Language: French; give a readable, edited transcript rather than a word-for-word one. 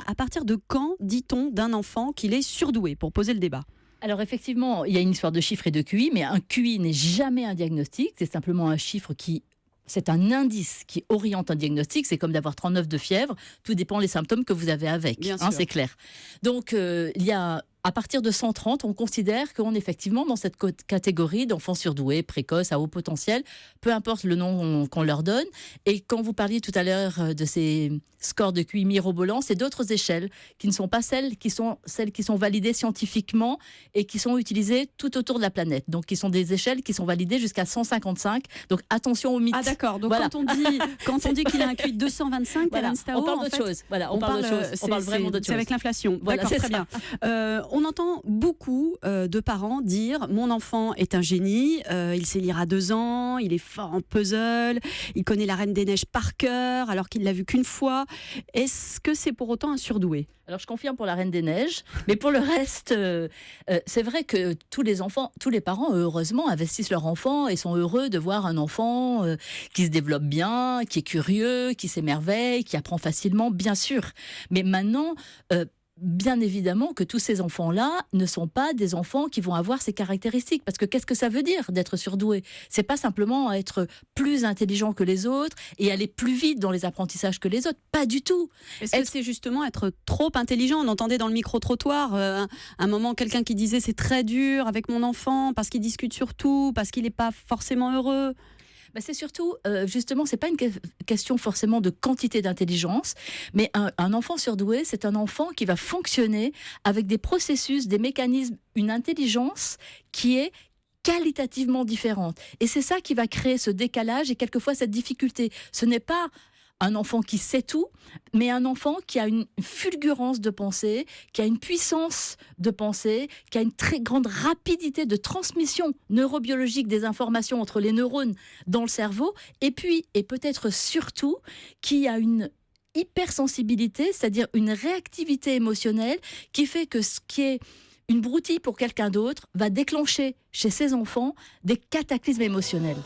À partir de quand dit-on d'un enfant qu'il est surdoué, pour poser le débat? Alors effectivement, il y a une histoire de chiffres et de QI, mais un QI n'est jamais un diagnostic, c'est simplement un chiffre c'est un indice qui oriente un diagnostic. C'est comme d'avoir 39 de fièvre. Tout dépend des symptômes que vous avez avec. Bien sûr. C'est clair. Donc, il y a... À partir de 130, on considère qu'on est effectivement dans cette catégorie d'enfants surdoués, précoces, à haut potentiel, peu importe le nom qu'on leur donne. Et quand vous parliez tout à l'heure de ces scores de QI mirobolants, c'est d'autres échelles qui ne sont pas celles qui sont validées scientifiquement et qui sont utilisées tout autour de la planète. Donc, qui sont des échelles qui sont validées jusqu'à 155. Donc, attention aux mythes. Ah d'accord. Donc voilà. quand on dit qu'il a un QI de 225, voilà. On parle d'autre chose. Voilà, on parle d'autre chose. On parle vraiment d'autre chose. C'est avec l'inflation. Voilà, d'accord, très bien. On entend beaucoup de parents dire « Mon enfant est un génie, il sait lire à 2 ans, il est fort en puzzle, il connaît la Reine des Neiges par cœur alors qu'il l'a vue qu'une fois. » Est-ce que c'est pour autant un surdoué? Alors je confirme pour la Reine des Neiges, mais pour le reste, c'est vrai que tous les parents, heureusement, investissent leur enfant et sont heureux de voir un enfant qui se développe bien, qui est curieux, qui s'émerveille, qui apprend facilement, bien sûr. Mais maintenant... bien évidemment que tous ces enfants-là ne sont pas des enfants qui vont avoir ces caractéristiques. Parce que qu'est-ce que ça veut dire d'être surdoué? C'est pas simplement être plus intelligent que les autres et aller plus vite dans les apprentissages que les autres. Pas du tout. Est-ce que c'est justement être trop intelligent? On entendait dans le micro-trottoir un moment quelqu'un qui disait « C'est très dur avec mon enfant parce qu'il discute sur tout, parce qu'il n'est pas forcément heureux ». C'est surtout, justement, c'est pas une question forcément de quantité d'intelligence, mais un enfant surdoué, c'est un enfant qui va fonctionner avec des processus, des mécanismes, une intelligence qui est qualitativement différente. Et c'est ça qui va créer ce décalage et quelquefois cette difficulté. Ce n'est pas un enfant qui sait tout, mais un enfant qui a une fulgurance de pensée, qui a une puissance de pensée, qui a une très grande rapidité de transmission neurobiologique des informations entre les neurones dans le cerveau, et puis, et peut-être surtout, qui a une hypersensibilité, c'est-à-dire une réactivité émotionnelle qui fait que ce qui est une broutille pour quelqu'un d'autre va déclencher chez ces enfants des cataclysmes émotionnels.